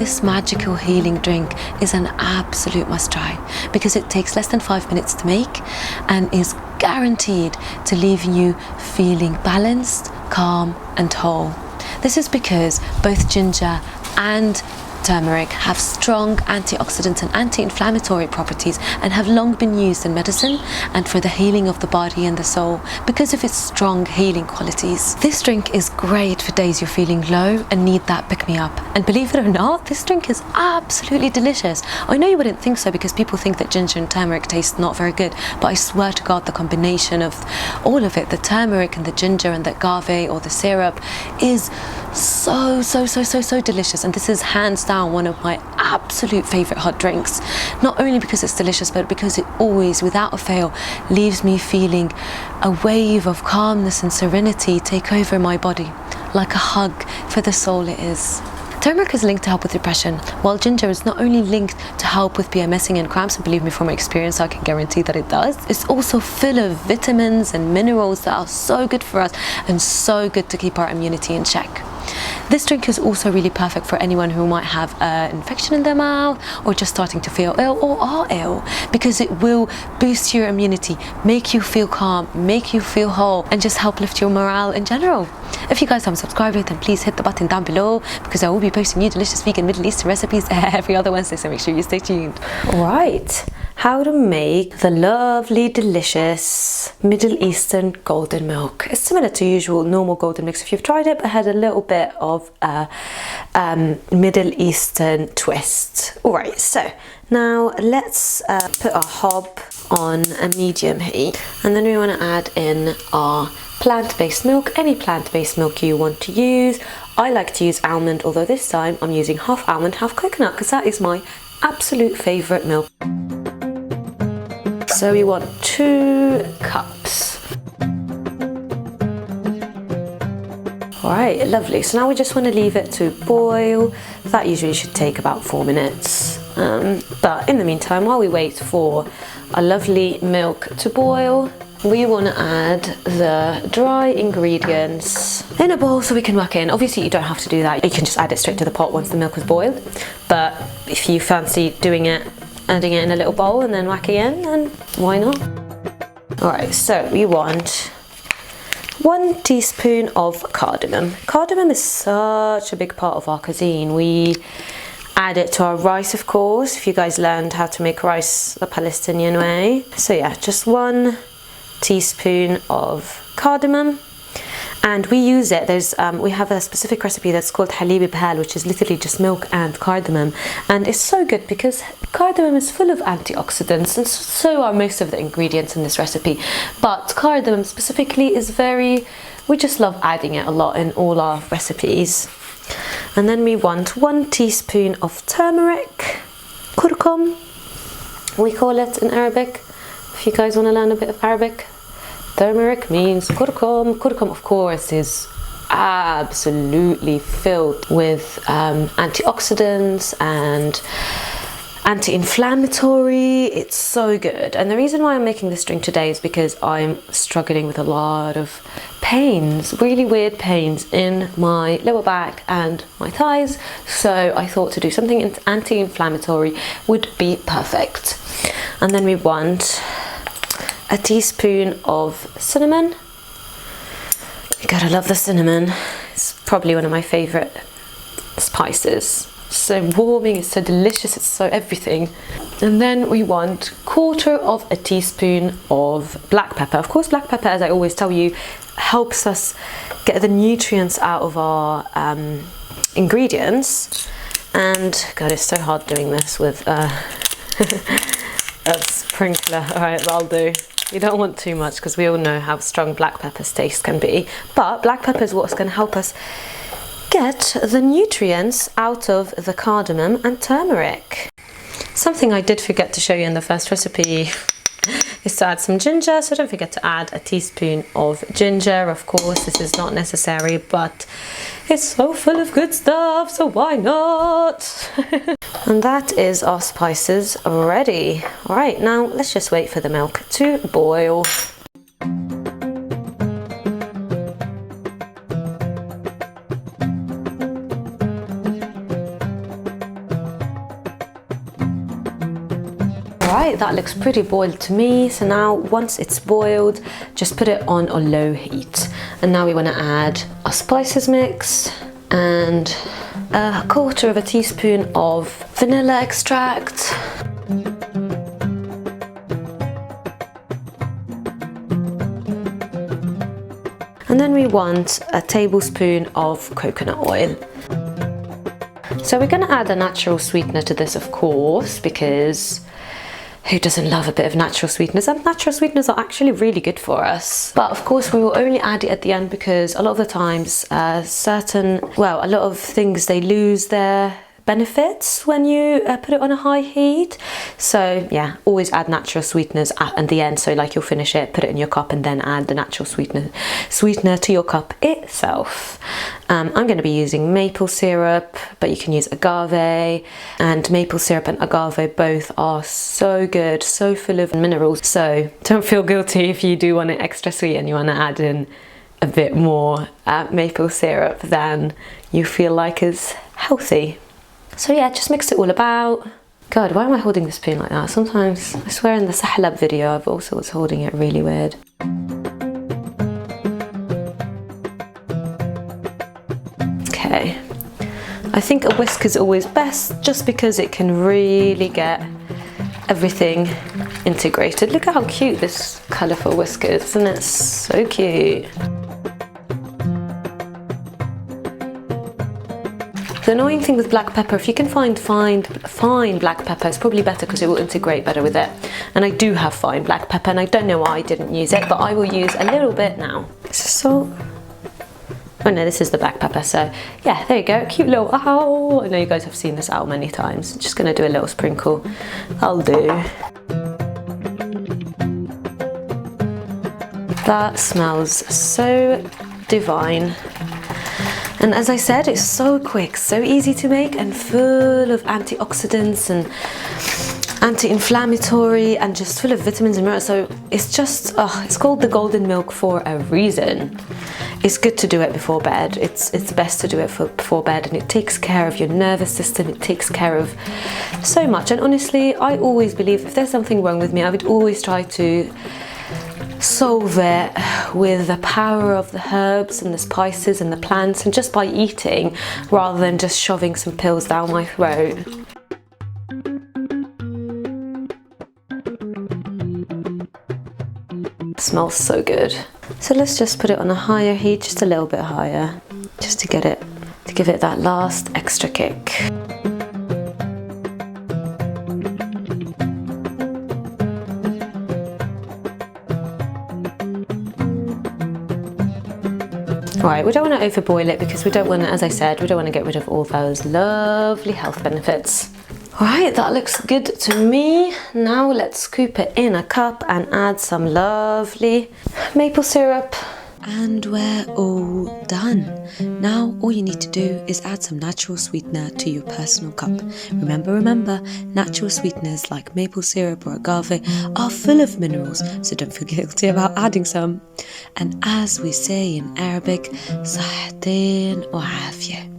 this magical healing drink is an absolute must try because it takes less than 5 minutes to make and is guaranteed to leave you feeling balanced, calm and whole. This is because both ginger and turmeric have strong antioxidant and anti-inflammatory properties and have long been used in medicine and for the healing of the body and the soul because of its strong healing qualities. This drink is great for days you're feeling low and need that pick-me-up. And believe it or not, this drink is absolutely delicious. I know you wouldn't think so because people think that ginger and turmeric taste not very good, but I swear to God the combination of all of it, the turmeric and the ginger and the agave or the syrup, is so delicious. And this is hands down one of my absolute favorite hot drinks, not only because it's delicious but because it always, without a fail, leaves me feeling a wave of calmness and serenity take over my body, like a hug for the soul it is. Turmeric is linked to help with depression, while ginger is not only linked to help with PMSing and cramps, and believe me from my experience I can guarantee that it does. It's also full of vitamins and minerals that are so good for us and so good to keep our immunity in check. This drink is also really perfect for anyone who might have an infection in their mouth or just starting to feel ill or are ill, because it will boost your immunity, make you feel calm, make you feel whole and just help lift your morale in general. If you guys haven't subscribed yet, then please hit the button down below because I will be posting new delicious vegan Middle Eastern recipes every other Wednesday, so make sure you stay tuned. Right, how to make the lovely delicious Middle Eastern golden milk. It's similar to usual normal golden milk if you've tried it, but had a little bit of a Middle Eastern twist. Alright, so now let's put our hob on a medium heat, and then we want to add in our plant-based milk, any plant-based milk you want to use. I like to use almond, although this time I'm using half almond, half coconut because that is my absolute favourite milk. So we want 2 cups. Alright, lovely. So now we just want to leave it to boil. That usually should take about 4 minutes. But in the meantime, while we wait for our lovely milk to boil, we want to add the dry ingredients in a bowl so we can whack in. Obviously you don't have to do that, you can just add it straight to the pot once the milk is boiled, but if you fancy doing it, adding it in a little bowl and then whacking in, then why not? Alright, so we want 1 teaspoon of cardamom. Cardamom is such a big part of our cuisine. We add it to our rice, of course, if you guys learned how to make rice the Palestinian way. So yeah, just 1 teaspoon of cardamom, and we use it. We have a specific recipe that's called الحليب بحال, which is literally just milk and cardamom, and it's so good because cardamom is full of antioxidants, and so are most of the ingredients in this recipe, but cardamom specifically is we just love adding it a lot in all our recipes. And then we want 1 teaspoon of turmeric, kurkum we call it in Arabic. If you guys want to learn a bit of Arabic, turmeric means kurkum. Kurkum, of course, is absolutely filled with antioxidants and anti-inflammatory. It's so good. And the reason why I'm making this drink today is because I'm struggling with a lot of pains, really weird pains in my lower back and my thighs. So I thought to do something anti-inflammatory would be perfect. And then we want a teaspoon of cinnamon. You gotta love the cinnamon. It's probably one of my favorite spices. So warming, it's so delicious, it's so everything. And then we want 1/4 teaspoon of black pepper. Of course, black pepper, as I always tell you, helps us get the nutrients out of our ingredients. And God, it's so hard doing this with a sprinkler. All right, that'll do. You don't want too much because we all know how strong black pepper's taste can be. But black pepper is what's going to help us get the nutrients out of the cardamom and turmeric. Something I did forget to show you in the first recipe is to add some ginger, so don't forget to add a teaspoon of ginger. Of course, this is not necessary, but it's so full of good stuff, so why not? And that is our spices ready. All right, now let's just wait for the milk to boil. Alright, that looks pretty boiled to me. So now once it's boiled, just put it on a low heat. And now we want to add our spices mix and 1/4 teaspoon of vanilla extract. And then we want a tablespoon of coconut oil. So we're going to add a natural sweetener to this, of course, because who doesn't love a bit of natural sweeteners? And natural sweeteners are actually really good for us. But of course we will only add it at the end because a lot of the times a lot of things, they lose their benefits when you put it on a high heat. So yeah, always add natural sweeteners at the end. So like you'll finish it, put it in your cup and then add the natural sweetener to your cup itself. I'm going to be using maple syrup, but you can use agave, and maple syrup and agave both are so good, so full of minerals. So don't feel guilty if you do want it extra sweet and you want to add in a bit more maple syrup than you feel like is healthy. So yeah, just mix it all about. God, why am I holding the spoon like that? Sometimes, I swear in the sahlab video, I've also was holding it really weird. Okay, I think a whisk is always best just because it can really get everything integrated. Look at how cute this colourful whisk is, isn't it? So cute. The annoying thing with black pepper, if you can find fine black pepper, it's probably better because it will integrate better with it. And I do have fine black pepper and I don't know why I didn't use it, but I will use a little bit now. This is salt. Oh no, this is the black pepper. So yeah, there you go, cute little owl. I know you guys have seen this owl many times. Just gonna do a little sprinkle. I'll do. That smells so divine. And as I said, it's so quick, so easy to make and full of antioxidants and anti-inflammatory and just full of vitamins and minerals. So it's just, it's called the golden milk for a reason. It's good to do it before bed. It's best to do it before bed, and it takes care of your nervous system. It takes care of so much. And honestly, I always believe if there's something wrong with me, I would always try to solve it with the power of the herbs and the spices and the plants, and just by eating rather than just shoving some pills down my throat. It smells so good. So let's just put it on a higher heat, just a little bit higher, just to give it that last extra kick. Right, we don't want to overboil it because we don't want to, as I said, we don't want to get rid of all those lovely health benefits. Alright, that looks good to me. Now let's scoop it in a cup and add some lovely maple syrup. And we're all done. Now all you need to do is add some natural sweetener to your personal cup. Remember, natural sweeteners like maple syrup or agave are full of minerals, so don't feel guilty about adding some. And as we say in Arabic, صحتين وعافية.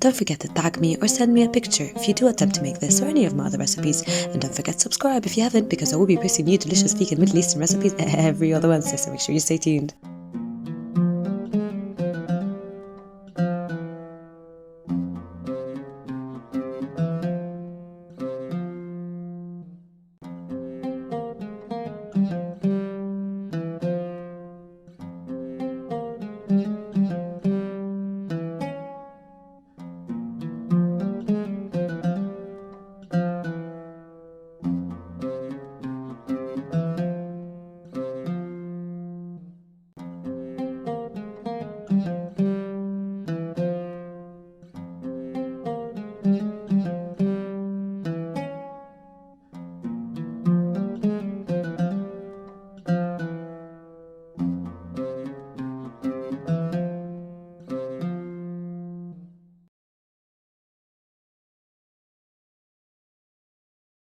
Don't forget to tag me or send me a picture if you do attempt to make this or any of my other recipes. And don't forget to subscribe if you haven't, because I will be posting new delicious vegan Middle Eastern recipes every other Wednesday, so make sure you stay tuned.